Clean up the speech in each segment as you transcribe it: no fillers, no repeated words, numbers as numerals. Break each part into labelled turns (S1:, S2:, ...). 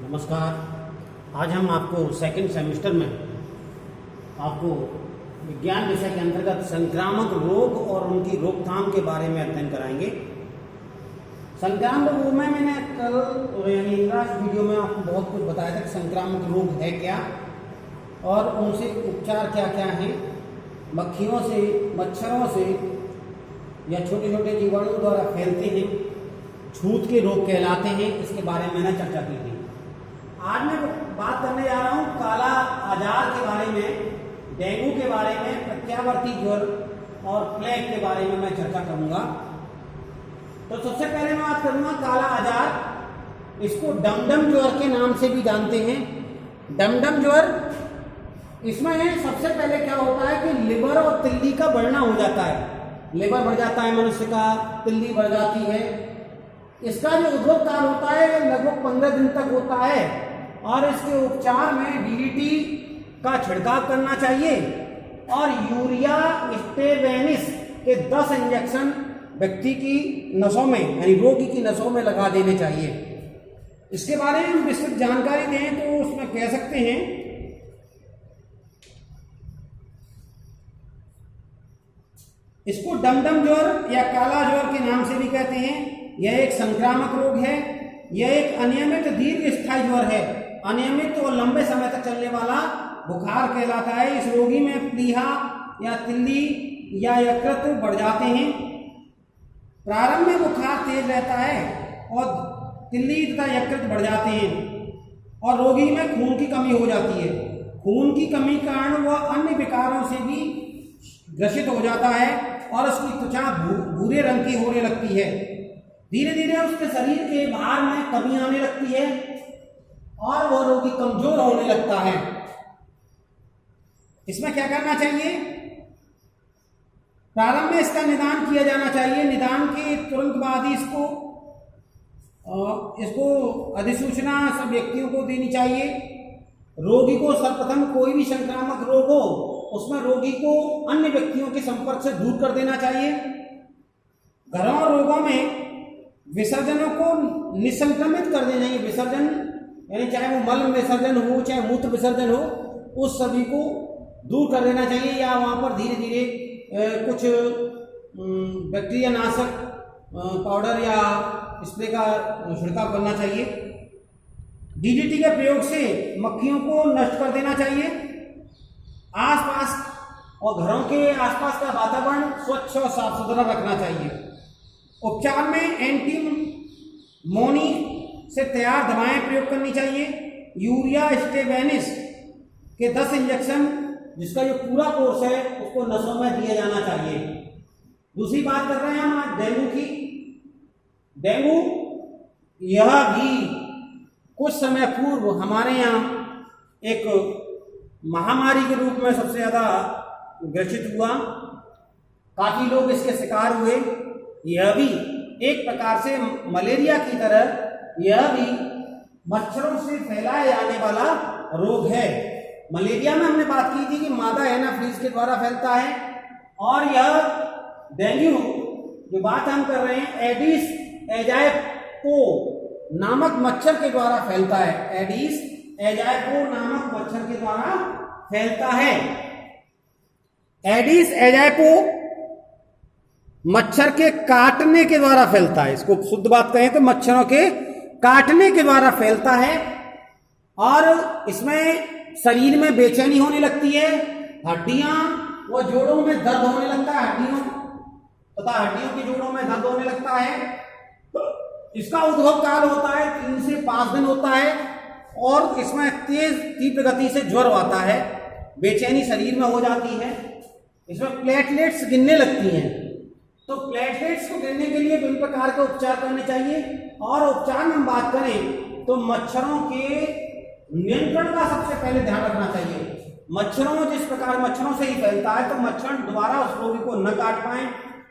S1: नमस्कार। आज हम आपको सेकंड सेमेस्टर में आपको विज्ञान विषय के अंतर्गत संक्रामक रोग और उनकी रोकथाम के बारे में अध्ययन कराएंगे। संक्रामक रोग में मैंने कल यानी लास्ट वीडियो में आपको बहुत कुछ बताया था कि संक्रामक रोग है क्या और उनसे उपचार क्या क्या हैं। मक्खियों से, मच्छरों से या छोटे छोटे जीवाणु द्वारा फैलते हैं, छूत के रोग कहलाते हैं। इसके बारे में मैंने चर्चा की थी। आज मैं बात करने जा रहा हूँ काला आजार के बारे में, डेंगू के बारे में, प्रत्यावर्ती ज्वर और प्लेग के बारे में मैं चर्चा करूंगा। तो सबसे पहले मैं बात करूंगा काला आजार। इसको डमडम ज्वर के नाम से भी जानते हैं। डमडम ज्वर, इसमें सबसे पहले क्या होता है कि लिवर और तिल्ली का बढ़ना हो जाता है। लिवर बढ़ जाता है मनुष्य का, तिल्ली बढ़ जाती है। इसका जो उद्भव काल होता है लगभग 15 दिन तक होता है और इसके उपचार में डीडीटी का छिड़काव करना चाहिए और यूरिया स्टेवेनिस के 10 इंजेक्शन व्यक्ति की नसों में यानी रोगी की नसों में लगा देने चाहिए। इसके बारे में विस्तृत जानकारी दें तो उसमें कह सकते हैं इसको डमडम ज्वर या काला ज्वर के नाम से भी कहते हैं। यह एक संक्रामक रोग है। यह एक अनियमित दीर्घ स्थायी ज्वर है। अनियमित और लंबे समय तक चलने वाला बुखार कहलाता है। इस रोगी में प्लीहा या तिल्ली या यकृत बढ़ जाते हैं। प्रारंभ में बुखार तेज रहता है और तिल्ली तथा यकृत बढ़ जाते हैं और रोगी में खून की कमी हो जाती है। खून की कमी के कारण वह अन्य विकारों से भी ग्रसित हो जाता है और उसकी त्वचा भूरे रंग की होने लगती है। धीरे धीरे उसके शरीर के भार में कमी आने लगती है और वह रोगी कमजोर होने लगता है। इसमें क्या करना चाहिए? प्रारंभ में इसका निदान किया जाना चाहिए। निदान के तुरंत बाद ही इसको अधिसूचना सब व्यक्तियों को देनी चाहिए। रोगी को सर्वप्रथम कोई भी संक्रामक रोग हो उसमें रोगी को अन्य व्यक्तियों के संपर्क से दूर कर देना चाहिए। घरों रोगों में विसर्जनों को निसंक्रमित कर देना चाहिए। विसर्जन यानी चाहे वो मल विसर्जन हो चाहे मूत्र विसर्जन हो, उस सभी को दूर कर देना चाहिए या वहाँ पर धीरे धीरे कुछ बैक्टीरिया नाशक पाउडर या स्प्रे का छिड़काव करना चाहिए। डीडीटी के प्रयोग से मक्खियों को नष्ट कर देना चाहिए। आसपास और घरों के आसपास का वातावरण स्वच्छ और साफ सुथरा रखना चाहिए। उपचार में एंटीमोनी से तैयार दवाएं प्रयोग करनी चाहिए। यूरिया स्टेवेनिस के 10 इंजेक्शन जिसका जो पूरा कोर्स है उसको नसों में दिया जाना चाहिए। दूसरी बात कर रहे हैं हम आज डेंगू की। डेंगू यह भी कुछ समय पूर्व हमारे यहाँ एक महामारी के रूप में सबसे ज्यादा ग्रसित हुआ। काफी लोग इसके शिकार हुए। यह भी एक प्रकार से मलेरिया की तरह यह भी मच्छरों से फैलाया जाने वाला रोग है। मलेरिया में हमने बात की थी कि मादा एनाफिलीज के द्वारा फैलता है और यह डेंगू जो बात हम कर रहे हैं एडिस एजाइको नामक मच्छर के द्वारा फैलता है। एडिस एजाइको नामक मच्छर के द्वारा फैलता है। एडिस एजाइको मच्छर के काटने के द्वारा फैलता है। इसको शुद्ध बात कहें तो मच्छरों के काटने के द्वारा फैलता है और इसमें शरीर में बेचैनी होने लगती है। हड्डियां व जोड़ों में दर्द होने लगता है। हड्डियों के जोड़ों में दर्द होने लगता है। इसका उद्भव काल होता है 3 से 5 दिन होता है और इसमें तेज तीव्र गति से ज्वर आता है। बेचैनी शरीर में हो जाती है। इसमें प्लेटलेट्स गिरने लगती हैं। तो प्लेटलेट्स को गिरने के लिए विभिन्न प्रकार के उपचार करने चाहिए। और उपचार में हम बात करें तो मच्छरों के नियंत्रण का सबसे पहले ध्यान रखना चाहिए। जिस प्रकार मच्छरों से ही फैलता है तो मच्छर दोबारा उस रोगी को न काट पाए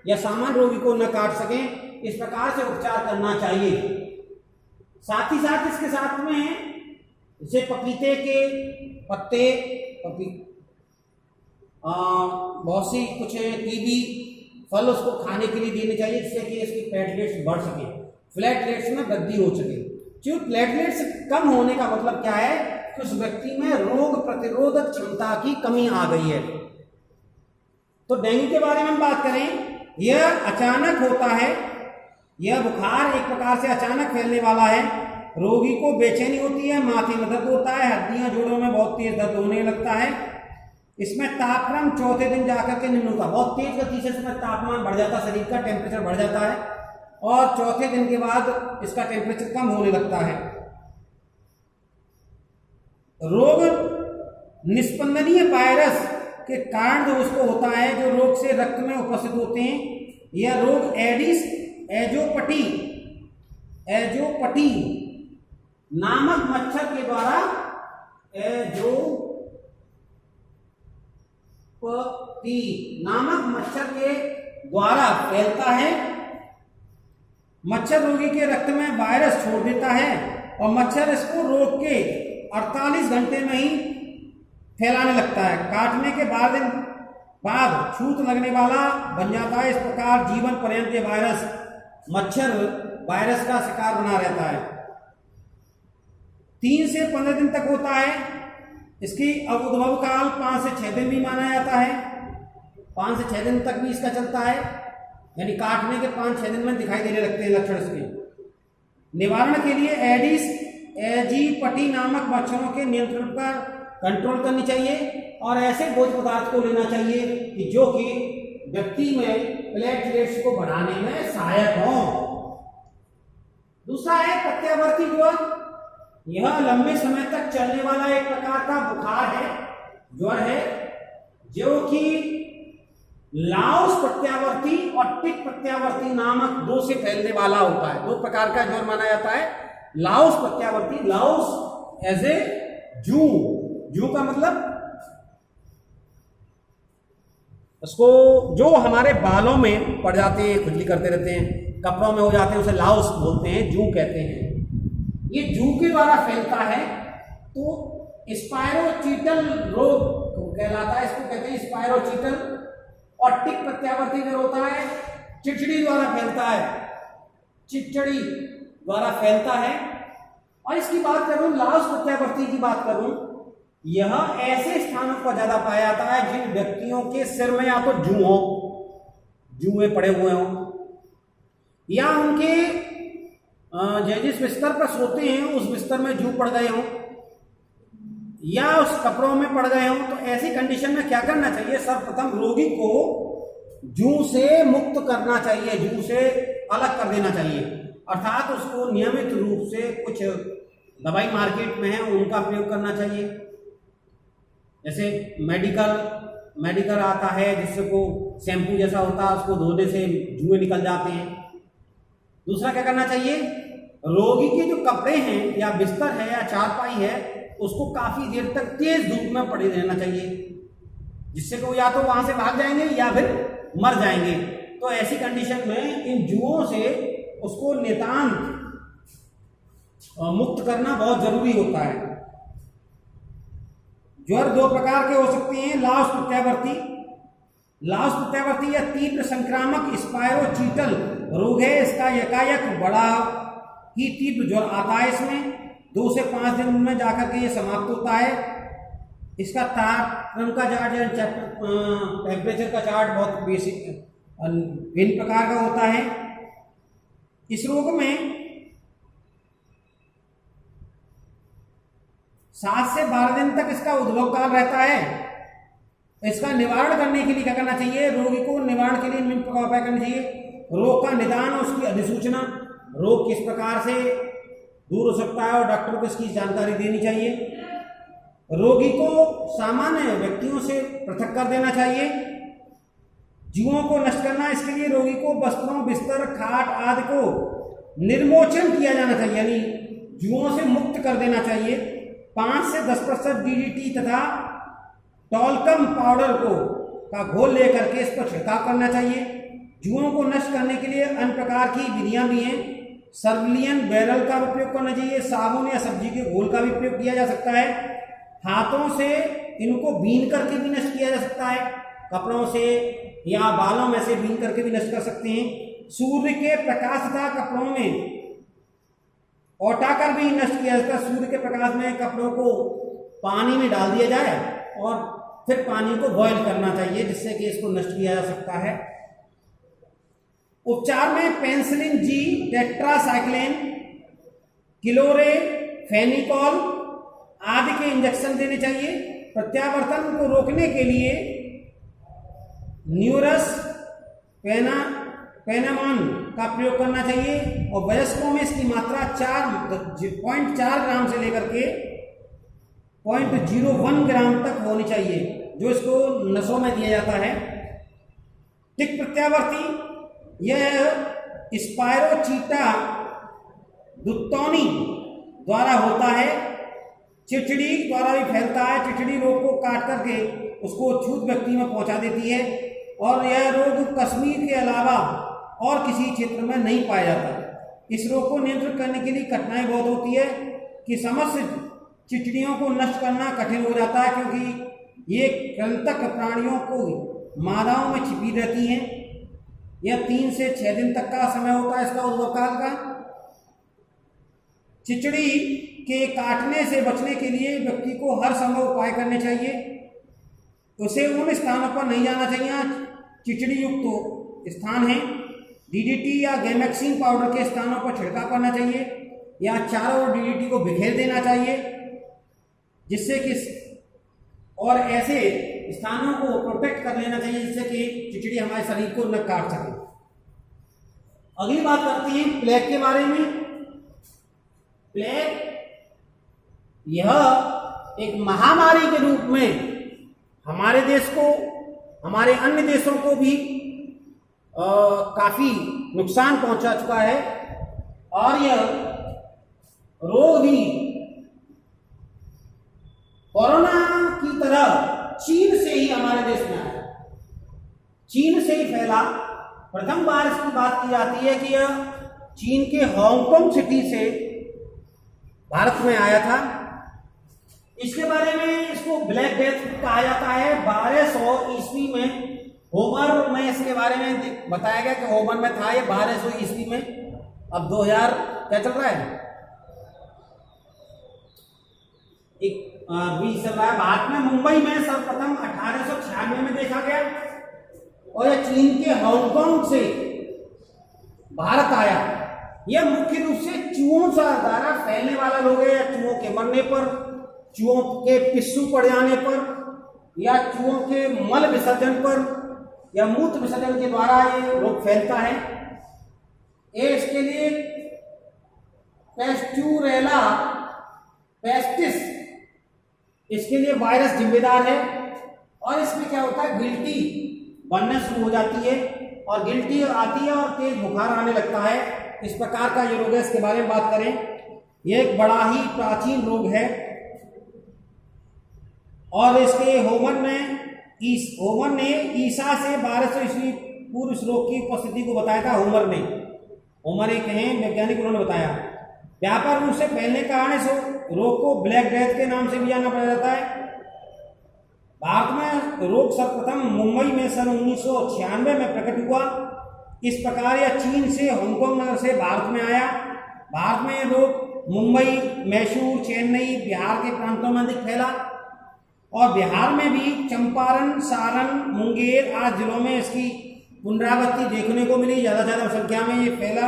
S1: या सामान्य रोगी को न काट सकें, इस प्रकार से उपचार करना चाहिए। साथ ही साथ इसके साथ में जैसे पपीते के पत्ते, बहुत सी कुछ कीवी फल उसको खाने के लिए देने चाहिए जिससे कि इसकी प्लेटलेट्स बढ़ सके, प्लेटलेट्स में वृद्धि हो सके। जो प्लेटलेट्स कम होने का मतलब क्या है कि उस व्यक्ति में रोग प्रतिरोधक क्षमता की कमी आ गई है। तो डेंगू के बारे में हम बात करें, यह अचानक होता है, यह बुखार एक प्रकार से अचानक फैलने वाला है। रोगी को बेचैनी होती है, माथे में दर्द होता है, हड्डियां जोड़ों में बहुत तेज दर्द होने लगता है। इसमें तापक्रम चौथे दिन जाकर के निम्न होता है, बहुत तेज गति से इसमें तापमान बढ़ जाता है, शरीर का टेम्परेचर बढ़ जाता है और चौथे दिन के बाद इसका टेम्परेचर कम होने लगता है। रोग निस्पंदनीय वायरस के कारण जो उसको होता है, जो रोग से रक्त में उपस्थित होते हैं, यह रोग एडिस एजोपटी नामक मच्छर के द्वारा नामक मच्छर के द्वारा फैलता है। मच्छर रोगी के रक्त में वायरस छोड़ देता है और मच्छर इसको रोग के 48 घंटे में ही फैलाने लगता है। काटने के 12 दिन बाद छूत लगने वाला बन जाता है। इस प्रकार जीवन पर्यंत ये वायरस मच्छर वायरस का शिकार बना रहता है। 3 से 15 दिन तक होता है। इसकी उद्भव काल 5 से 6 दिन भी माना जाता है। 5 से 6 दिन तक भी इसका चलता है, यानी काटने के 5-6 दिन में दिखाई देने लगते हैं लक्षण इसके। निवारण के लिए एडिस एजिपटी नामक मच्छरों के नियंत्रण पर कंट्रोल करनी चाहिए और ऐसे भोज्य पदार्थ को लेना चाहिए कि जो कि व्यक्ति में प्लेटलेट्स को बढ़ाने में सहायक हो। दूसरा है प्रत्यावर्ती ज्वर। यह लंबे समय तक चलने वाला एक प्रकार का बुखार है, ज्वर है, जो कि लाओस प्रत्यावर्ती और टिक प्रत्यावर्ती नामक 2 से फैलने वाला होता है। 2 प्रकार का ज्वर माना जाता है। लाओस प्रत्यावर्ती, लाओस एज ए जू का मतलब उसको जो हमारे बालों में पड़ जाते हैं, खुजली करते रहते हैं, कपड़ों में हो जाते हैं, उसे लाओस बोलते हैं, जू कहते हैं। ये जू के द्वारा फैलता है तो स्पायरोचीटल रोग कहलाता है, इसको कहते हैं स्पायरोचीटल। और टिक प्रत्यावर्ती जो होता है चिड़चिड़ी द्वारा फैलता है, चिड़चिड़ी द्वारा फैलता है। और इसकी बात करूं, लाओस प्रत्यावर्ती की बात करूं, यह ऐसे स्थानों पर ज्यादा पाया जाता है जिन व्यक्तियों के सिर में या तो जुए पड़े हुए हों, या उनके जिस बिस्तर पर सोते हैं उस बिस्तर में जू पड़ गए हों, या उस कपड़ों में पड़ गए हों। तो ऐसी कंडीशन में क्या करना चाहिए? सर्वप्रथम रोगी को जू से मुक्त करना चाहिए, जू से अलग कर देना चाहिए। अर्थात उसको नियमित रूप से कुछ दवाई मार्केट में है उनका प्रयोग करना चाहिए। जैसे मेडिकल आता है जिससे को शैम्पू जैसा होता है, उसको धोने से जुए निकल जाते हैं। दूसरा क्या करना चाहिए? रोगी के जो कपड़े हैं या बिस्तर है या चारपाई है उसको काफी देर तक तेज धूप में पड़े रहना चाहिए, जिससे कि वो या तो वहां से भाग जाएंगे या फिर मर जाएंगे। तो ऐसी कंडीशन में इन जुओं से उसको नितांत मुक्त करना बहुत जरूरी होता है। ज्वर 2 प्रकार के हो सकते हैं। लाओस प्रत्यावर्ती या तीव्र संक्रामक स्पायरोचीटल रोग है। इसका एकाएक बड़ा ही तीव्र ज्वर आता है। इसमें 2 से 5 दिन में जाकर के ये समाप्त होता है। इसका तापक्रम का चार्ट, टेम्परेचर का चार्ट बहुत बेसिक भिन्न प्रकार का होता है। इस रोग में 7 से 12 दिन तक इसका उद्भव काल रहता है। इसका निवारण करने के लिए क्या करना चाहिए? रोगी को निवारण के लिए निम्न प्रकार उपाय करने चाहिए। रोग का निदान और उसकी अधिसूचना, रोग किस प्रकार से दूर हो सकता है और डॉक्टर को इसकी जानकारी देनी चाहिए। रोगी को सामान्य व्यक्तियों से पृथक कर देना चाहिए। जुओं को नष्ट करना, इसके लिए रोगी को वस्त्रों, बिस्तर, खाट आदि को निर्मोचन किया जाना चाहिए, यानी जुओं से मुक्त कर देना चाहिए। 5 से 10% DDT तथा टॉल्कम पाउडर का घोल लेकर के इस पर छिड़काव करना चाहिए। जुओं को नष्ट करने के लिए अन्य प्रकार की विधियां भी हैं। सर्विलियन बैरल का उपयोग करना चाहिए। साबुन या सब्जी के घोल का भी प्रयोग किया जा सकता है। हाथों से इनको बीन करके भी नष्ट किया जा सकता है। कपड़ों से या बालों में से बीन करके भी नष्ट कर सकते हैं। सूर्य के प्रकाश तथा कपड़ों में औटाकर भी नष्ट किया जाता है। सूर्य के प्रकाश में कपड़ों को पानी में डाल दिया जाए और फिर पानी को बॉयल करना चाहिए, जिससे कि इसको नष्ट किया जा सकता है। उपचार में पेनिसिलिन जी, टेट्रासाइक्लिन, क्लोरेफेनिकॉल आदि के इंजेक्शन देने चाहिए। प्रत्यावर्तन को रोकने के लिए न्यूरस पेनामान का प्रयोग करना चाहिए और वयस्कों में इसकी मात्रा 0.4 ग्राम से लेकर के 0.01 ग्राम तक होनी चाहिए, जो इसको नसों में दिया जाता है। टिक प्रत्यावर्ती यह स्पायरोचीटा दुत्तौनी द्वारा होता है। चिचड़ी द्वारा भी फैलता है। चिचड़ी रोग को काट करके उसको छूत व्यक्ति में पहुंचा देती है और यह रोग कश्मीर के अलावा और किसी क्षेत्र में नहीं पाया जाता। इस रोग को नियंत्रित करने के लिए कठिनाई बहुत होती है कि समस्त चिचड़ियों को नष्ट करना कठिन हो जाता है, क्योंकि ये कृंतक प्राणियों को मादाओं में छिपी रहती हैं। यह 3 से 6 दिन तक का समय होता है इसका उद्भव काल का। चिचड़ी के काटने से बचने के लिए व्यक्ति को हर संभव उपाय करने चाहिए। उसे उन स्थानों पर नहीं जाना चाहिए चिचड़ी युक्त स्थान है। डीडीटी या गैमेक्सिन पाउडर के स्थानों पर छिड़काव करना चाहिए या चारों ओर डीडीटी को बिखेर देना चाहिए, जिससे कि और ऐसे स्थानों को प्रोटेक्ट कर लेना चाहिए जिससे कि चिचड़ी हमारे शरीर को न काट सके। अगली बात करते हैं प्लेग के बारे में। प्लेग यह एक महामारी के रूप में हमारे देश को, हमारे अन्य देशों को भी काफी नुकसान पहुंचा चुका है और यह रोग भी कोरोना की तरह चीन से ही हमारे देश में आया। चीन से ही फैला। प्रथम बार इसकी बात की जाती है कि यह चीन के हांगकांग सिटी से भारत में आया था। इसके बारे में इसको ब्लैक डेथ कहा जाता है। 1200 ईस्वी में होमर में इसके बारे में बताया गया कि होमर में था ये 1200 ईस्वी में। अब 2000 क्या चल रहा है, 20 चल रहा है। भारत में मुंबई में सर्वप्रथम 1896 में देखा गया और यह चीन के हांगकांग से भारत आया। यह मुख्य रूप से चूहों द्वारा फैलने वाला रोग है, या चूहों के मरने पर, चूहों के पिस्सू पड़ जाने पर या चूहों के मल विसर्जन पर या मूत्र विसर्जन के द्वारा ये रोग फैलता है। इसके लिए पेस्टुरेला पेस्टिस इसके लिए वायरस जिम्मेदार है और इसमें क्या होता है, गिल्टी बनना शुरू हो जाती है और गिल्टी आती है और तेज बुखार आने लगता है। इस प्रकार का ये रोग है। इसके बारे में बात करें, यह एक बड़ा ही प्राचीन रोग है और इसके होमर ने ईसा से 1200 ईस्वी पूर्व इस रोग की उपस्थिति को बताया था। होमर एक हैं वैज्ञानिक, उन्होंने बताया। व्यापक रूप से फैलने के कारण इस रोग को ब्लैक डेथ के नाम से भी जाना पड़ जाता है। भारत में रोग सर्वप्रथम मुंबई में सन 1996 में प्रकट हुआ। इस प्रकार यह चीन से हांगकांग नगर से भारत में आया। भारत में यह रोग मुंबई, मैसूर, चेन्नई, बिहार के प्रांतों में अधिक फैला और बिहार में भी चंपारण, सारण, मुंगेर आदि जिलों में इसकी पुनरावृत्ति देखने को मिली। ज्यादा संख्या में ये फैला।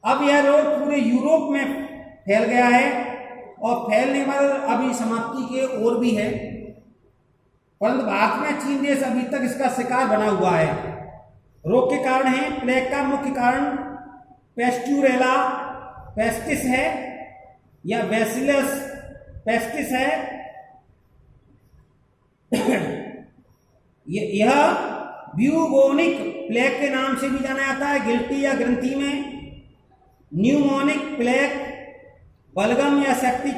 S1: अब यह रोग पूरे यूरोप में फैल गया है और फैलने पर अभी समाप्ति के ओर भी है, परंतु भारत में चीन देश अभी तक इसका शिकार बना हुआ है। रोग के कारण है, प्लेग का मुख्य कारण पेस्टुरेला पेस्टिस है या बैसिलस पेस्टिस है। यह ब्यूबोनिक प्लेग के नाम से भी जाना जाता है। गिल्टी या ग्रंथि में न्यूमोनिक प्लेग, बलगम या सेप्टिक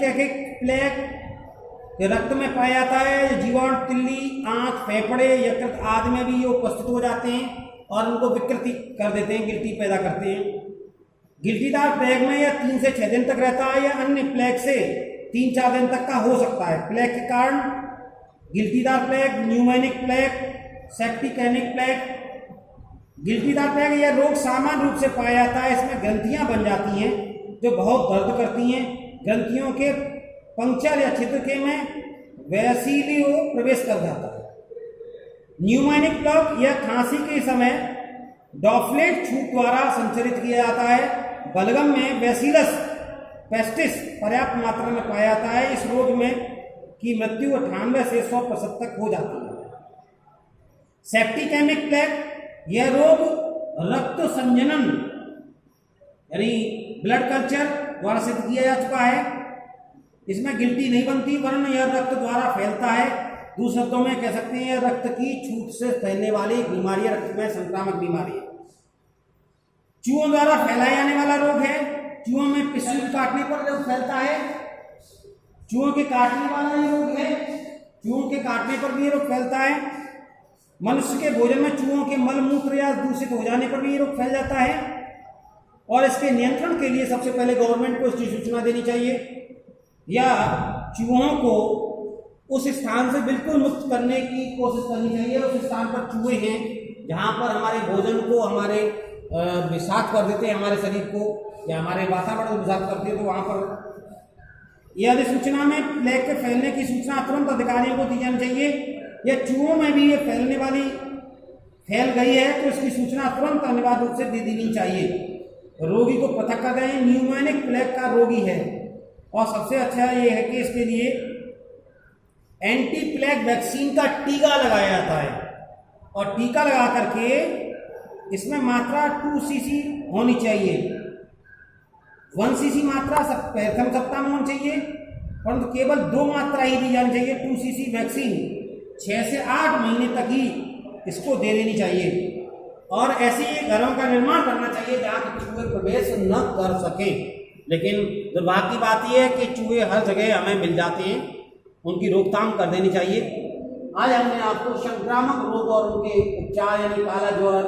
S1: प्लेग रक्त में पाया जाता है। जीवाणु तिल्ली, आंख, फेफड़े, यकृत आदि में भी ये उपस्थित हो जाते हैं और उनको विकृति कर देते हैं, गिल्टी पैदा करते हैं। गिल्टीदार प्लेग में यह 3 से 6 दिन तक रहता है या अन्य प्लेग से 3-4 दिन तक का हो सकता है। प्लेग के कारण गिल्टीदार plague, pneumonic plague, septicaemic plague. गिल्टीदार प्लेग यह रोग सामान्य रूप से पाया जाता है। इसमें ग्रंथियां बन जाती हैं जो बहुत दर्द करती हैं। ग्रंथियों के पंक्चर या छिद्र के में वैसिलियो प्रवेश कर जाता है। न्यूमोनिक प्लग या खांसी के समय डॉफलेट छूट द्वारा संचरित किया जाता है। बलगम में बैसिलस पेस्टिस पर्याप्त मात्रा में पाया जाता है। इस रोग में की मृत्यु 98 से 100% तक हो जाती है। सेप्टिकेमिक प्लेग, यह रोग रक्त संजनन यानी ब्लड कल्चर द्वारा सिद्ध किया जा चुका है। इसमें गिल्टी नहीं बनती वरन यह रक्त द्वारा फैलता है। दूसरे शब्दों में कह सकते हैं यह रक्त की छूट से फैलने वाली बीमारी, रक्त में संक्रामक बीमारी है। चूहों द्वारा फैलाया जाने वाला रोग है। चूहों में पिस्सू काटने पर रोग फैलता है। चूहों के काटने वाला ये रोग है। चूहों के काटने पर भी ये रोग फैलता है। मनुष्य के भोजन में चूहों के मल मूत्र या दूषित हो जाने पर भी ये रोग फैल जाता है। और इसके नियंत्रण के लिए सबसे पहले गवर्नमेंट को इसकी सूचना देनी चाहिए या चूहों को उस स्थान से बिल्कुल मुक्त करने की कोशिश करनी चाहिए। उस स्थान पर चूहे हैं जहाँ पर हमारे भोजन को हमारे विषाक्त कर देते हैं, हमारे शरीर को या हमारे वातावरण को विषाक्त करते हैं, तो वहाँ पर यदि सूचना में प्लेग के फैलने की सूचना तुरंत अधिकारियों को दी जानी चाहिए। या चूहों में भी ये फैलने वाली फैल गई है तो इसकी सूचना तुरंत अनिवार्य रूप से दे देनी चाहिए। रोगी को पृथक कर दें। न्यूमोनिक प्लेग का रोगी है और सबसे अच्छा ये है कि इसके लिए एंटी प्लेग वैक्सीन का टीका लगाया जाता है और टीका लगा करके इसमें मात्रा 2 cc होनी चाहिए। 1 cc मात्रा प्रथम सप्ताह में होनी चाहिए, परंतु केवल 2 मात्रा ही दी जानी चाहिए। 2 cc वैक्सीन 6 से 8 महीने तक ही इसको दे देनी चाहिए। और ऐसे घरों का निर्माण करना चाहिए जहाँ चूहे प्रवेश न कर सकें। लेकिन दुर्भाग्य की बात यह है कि चूहे हर जगह हमें मिल जाते हैं, उनकी रोकथाम कर देनी चाहिए। आज हमने आपको संक्रामक रोग और उनके उपचार यानी काला ज्वर,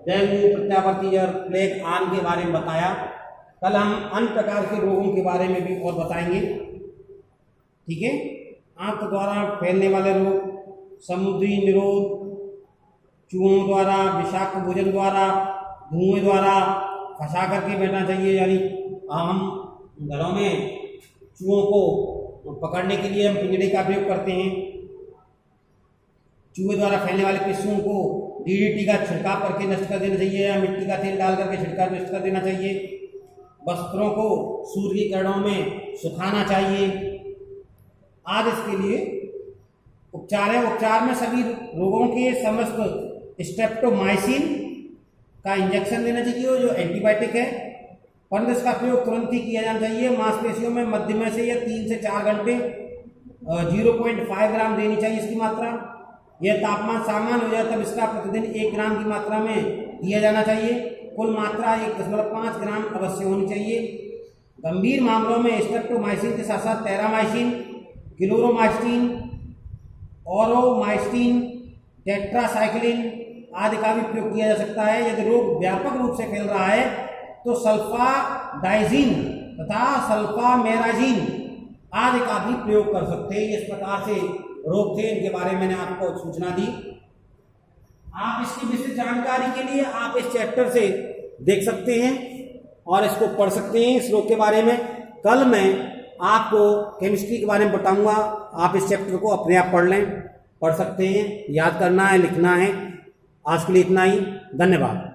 S1: डेंगू, प्रत्यावर्ती ज्वर, प्लेग आदि के बारे में बताया। कल हम अन्य प्रकार के रोगों के बारे में भी और बताएंगे। ठीक है। आंत द्वारा फैलने वाले रोग, समुद्री निरोध, चूहों द्वारा, विषाक्त भोजन द्वारा, धुएं द्वारा फंसा करके बैठना चाहिए। यानी हम घरों में चूहों को पकड़ने के लिए हम पिंजड़े का प्रयोग करते हैं। चूहे द्वारा फैलने वाले पिस्सुओं को DDT का छिड़काव करके नष्ट कर देना चाहिए या मिट्टी का तेल डाल करके छिड़काव नष्ट कर देना चाहिए। वस्त्रों को सूर्य की किरणों में सुखाना चाहिए। आज इसके लिए उपचार है। उपचार में सभी रोगों के समस्त स्ट्रेप्टोमाइसिन का इंजेक्शन देना चाहिए जो एंटीबायोटिक है, परंतु इसका प्रयोग तुरंत ही किया जाना चाहिए। मांसपेशियों में मध्यम से या 3 से 4 घंटे 0.5 ग्राम देनी चाहिए इसकी मात्रा। यह तापमान सामान्य हो जाए तब इसका प्रतिदिन 1 ग्राम की मात्रा में दिया जाना चाहिए। कुल मात्रा 1.5 ग्राम अवश्य होनी चाहिए। गंभीर मामलों में स्ट्रेप्टोमाइसिन के साथ साथ टेरामाइसिन, क्लोरोमाइसिन, ओरोमाइसिन, टेट्रासाइक्लिन आदि का भी प्रयोग किया जा सकता है। यदि रोग व्यापक रूप से फैल रहा है तो सल्फाडाइजिन तथा सल्फामेराजिन आदि का भी प्रयोग कर सकते हैं। इस प्रकार से रोग थे, इनके बारे में मैंने आपको सूचना दी। आप इसकी विस्तृत जानकारी के लिए आप इस चैप्टर से देख सकते हैं और इसको पढ़ सकते हैं इस रोग के बारे में। कल मैं आपको केमिस्ट्री के बारे में बताऊंगा। आप इस चैप्टर को अपने आप पढ़ लें, पढ़ सकते हैं, याद करना है, लिखना है। आज के लिए इतना ही। धन्यवाद।